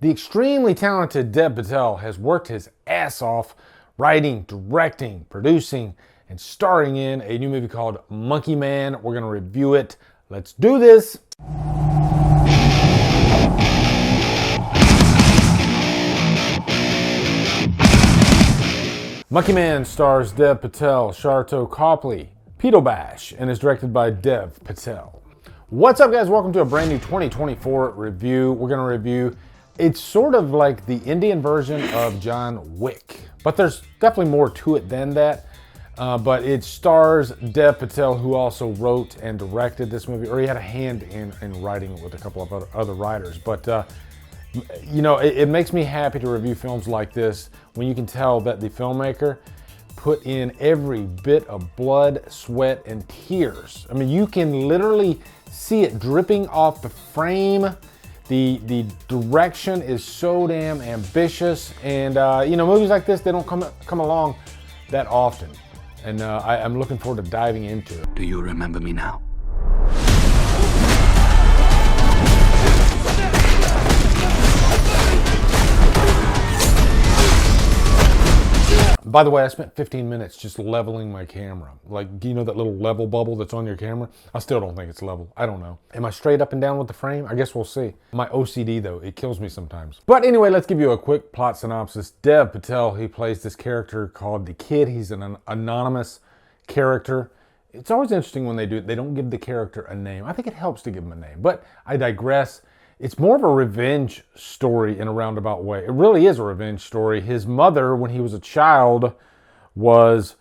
The extremely talented Dev Patel has worked his ass off writing, directing, producing, and starring in a new movie called Monkey Man. We're going to review it. Let's do this. Monkey Man stars Dev Patel, Sharto Copley, Paperback, and is directed by Dev Patel. What's up, guys? Welcome to a brand new 2024 review. We're going to review, it's sort of like the Indian version of John Wick, but there's definitely more to it than that. But it stars Dev Patel, who also wrote and directed this movie, or he had a hand in writing it with a couple of other writers. But you know, it makes me happy to review films like this when you can tell that the filmmaker put in every bit of blood, sweat, and tears. I mean, you can literally see it dripping off the frame. The direction is so damn ambitious, and you know, movies like this, they don't come along that often, and I'm looking forward to diving into it. Do you remember me now? By the way, I spent 15 minutes just leveling my camera. Like, you know that little level bubble that's on your camera? I still don't think it's level. I don't know. Am I straight up and down with the frame? I guess we'll see. My OCD, though, it kills me sometimes. But anyway, let's give you a quick plot synopsis. Dev Patel, he plays this character called The Kid. He's an anonymous character. It's always interesting when they do it. They don't give the character a name. I think it helps to give him a name, but I digress. It's more of a revenge story in a roundabout way. It really is a revenge story. His mother, when he was a child, was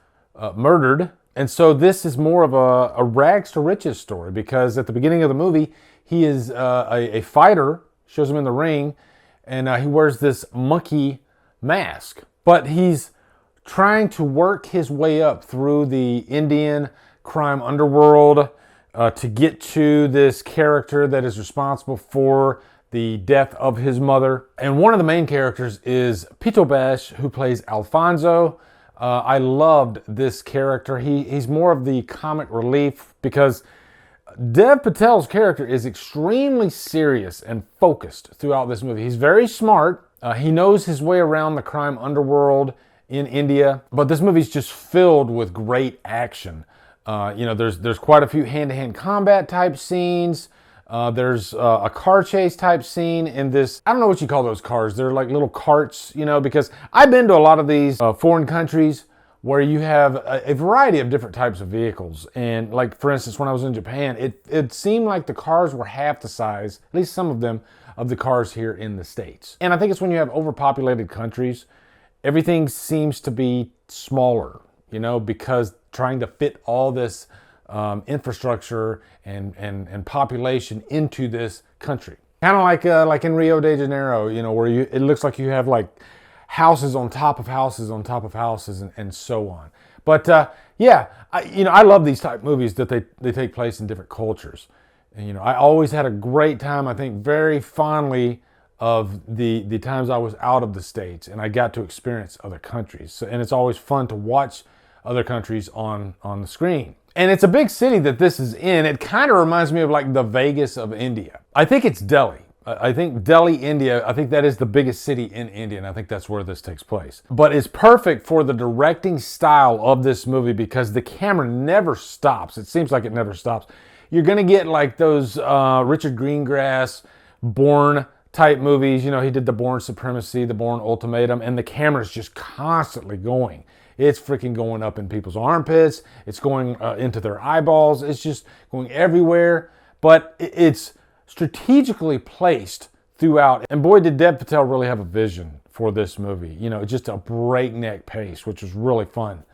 murdered. And so this is more of a rags to riches story, because at the beginning of the movie, he is a fighter, shows him in the ring, and he wears this monkey mask. But he's trying to work his way up through the Indian crime underworld, to get to this character that is responsible for the death of his mother. And one of the main characters is Paperback, who plays Alfonso. I loved this character. He's more of the comic relief, because Dev Patel's character is extremely serious and focused throughout this movie. He's very smart. He knows his way around the crime underworld in India, but this movie's just filled with great action. You know, there's quite a few hand-to-hand combat type scenes. There's a car chase type scene in this. I don't know what you call those cars. They're like little carts, you know, because I've been to a lot of these foreign countries where you have a variety of different types of vehicles. And like, for instance, when I was in Japan, it seemed like the cars were half the size, at least some of them, of the cars here in the States. And I think it's when you have overpopulated countries, everything seems to be smaller, you know, because trying to fit all this infrastructure and population into this country. Kind of like in Rio de Janeiro, you know, where it looks like you have like houses on top of houses on top of houses and so on. But yeah, you know, I love these type movies that they take place in different cultures. And, you know, I always had a great time, I think very fondly, of the times I was out of the States and I got to experience other countries. So, and it's always fun to watch other countries on the screen. And it's a big city that this is in. It kind of reminds me of like the Vegas of India. I think it's Delhi. I think Delhi, India, I think that is the biggest city in India, and I think that's where this takes place. But it's perfect for the directing style of this movie, because the camera never stops. It seems like it never stops. You're gonna get like those Richard Greengrass, Bourne type movies. You know, he did the Bourne Supremacy, the Bourne Ultimatum, and the camera's just constantly going. It's freaking going up in people's armpits. It's going into their eyeballs. It's just going everywhere. But it's strategically placed throughout. And boy, did Dev Patel really have a vision for this movie. You know, just a breakneck pace, which was really fun.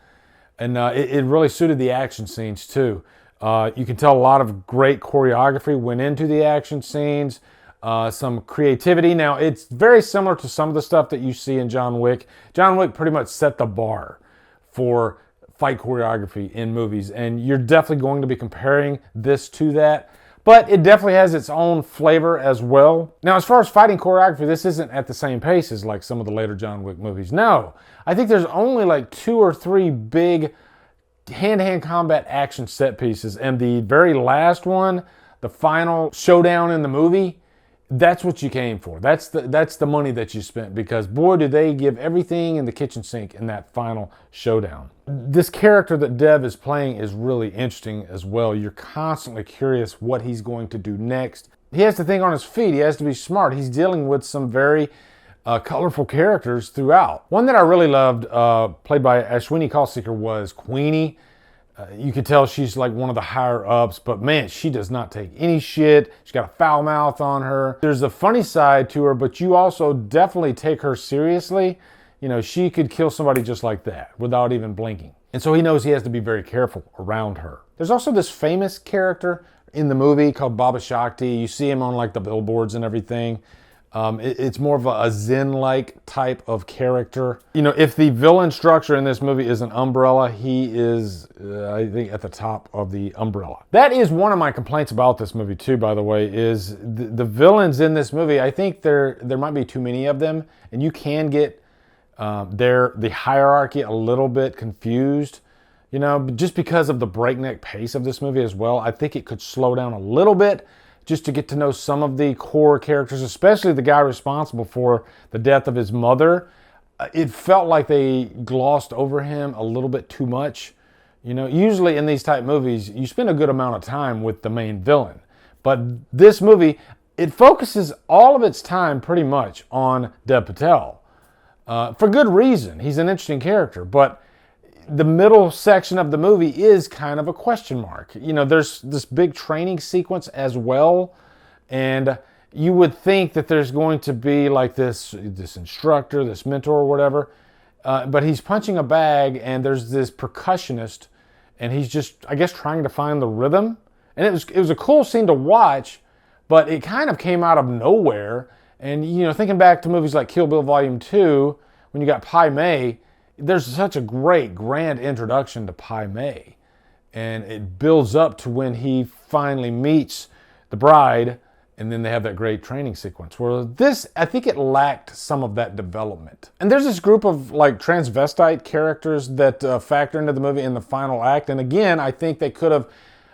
And it really suited the action scenes too. You can tell a lot of great choreography went into the action scenes. Some creativity. Now, it's very similar to some of the stuff that you see in John Wick. John Wick pretty much set the bar for fight choreography in movies, and you're definitely going to be comparing this to that, but it definitely has its own flavor as well. Now, as far as fighting choreography, this isn't at the same pace as like some of the later John Wick movies. No, I think there's only like 2 or 3 big hand-to-hand combat action set pieces, and the very last one, the final showdown in the movie, that's what you came for. That's the money that you spent, because boy, do they give everything in the kitchen sink in that final showdown. This character that Dev is playing is really interesting as well. You're constantly curious what he's going to do next. He has to think on his feet. He has to be smart. He's dealing with some very colorful characters throughout. One that I really loved, played by Ashwini Kalsekar, was Queenie. You could tell she's like one of the higher ups, but man, she does not take any shit. She's got a foul mouth on her. There's a funny side to her, but you also definitely take her seriously. You know, she could kill somebody just like that without even blinking. And so he knows he has to be very careful around her. There's also this famous character in the movie called Baba Shakti. You see him on like the billboards and everything. It's more of a Zen-like type of character. You know, if the villain structure in this movie is an umbrella, he is, I think, at the top of the umbrella. That is one of my complaints about this movie too, by the way, is the villains in this movie. I think there might be too many of them, and you can get the hierarchy a little bit confused. You know, just because of the breakneck pace of this movie as well. I think it could slow down a little bit, just to get to know some of the core characters, especially the guy responsible for the death of his mother. It felt like they glossed over him a little bit too much. You know, usually in these type movies, you spend a good amount of time with the main villain. But this movie, it focuses all of its time pretty much on Dev Patel. For good reason. He's an interesting character, but the middle section of the movie is kind of a question mark. You know, there's this big training sequence as well, and you would think that there's going to be like this instructor, this mentor or whatever, but he's punching a bag, and there's this percussionist, and he's just, I guess, trying to find the rhythm. And it was a cool scene to watch, but it kind of came out of nowhere. And, you know, thinking back to movies like Kill Bill Volume 2, when you got Pai Mei, there's such a great grand introduction to Pai Mei, and it builds up to when he finally meets the bride, and then they have that great training sequence. Where this, I think it lacked some of that development. And there's this group of like transvestite characters that factor into the movie in the final act, and again, I think they could have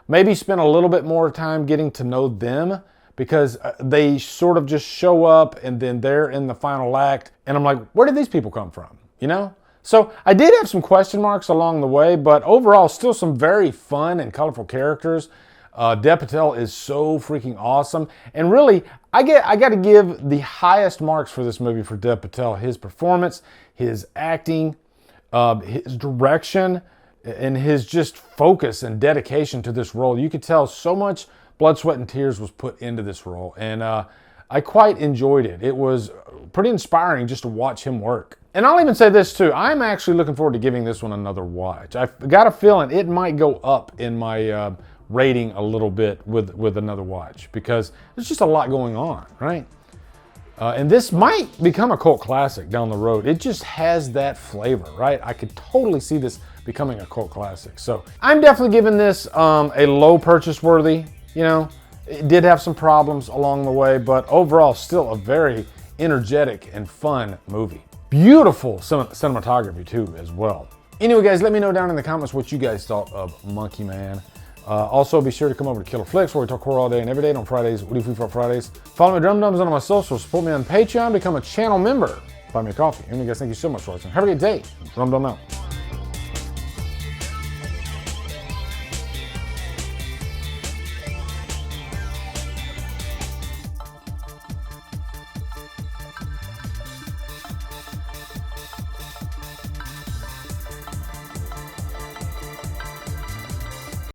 maybe spent a little bit more time getting to know them, because they sort of just show up and then they're in the final act, and I'm like, where did these people come from, you know? So I did have some question marks along the way, but overall still some very fun and colorful characters. Dev Patel is so freaking awesome. And really, I got to give the highest marks for this movie for Dev Patel. His performance, his acting, his direction, and his just focus and dedication to this role. You could tell so much blood, sweat, and tears was put into this role. And I quite enjoyed it. It was pretty inspiring just to watch him work. And I'll even say this too, I'm actually looking forward to giving this one another watch. I've got a feeling it might go up in my rating a little bit with another watch, because there's just a lot going on, right? And this might become a cult classic down the road. It just has that flavor, right? I could totally see this becoming a cult classic. So I'm definitely giving this a low purchase worthy. You know, it did have some problems along the way, but overall still a very energetic and fun movie. Beautiful cinematography too as well. Anyway guys, let me know down in the comments what you guys thought of Monkey Man. Also be sure to come over to Killer Flicks, where we talk horror all day and every day. And on Fridays, we do Free for Fridays. Follow me Drumdums on my socials, support me on Patreon, become a channel member, buy me a coffee. Anyway guys, thank you so much for watching. Have a great day. Drumdum out.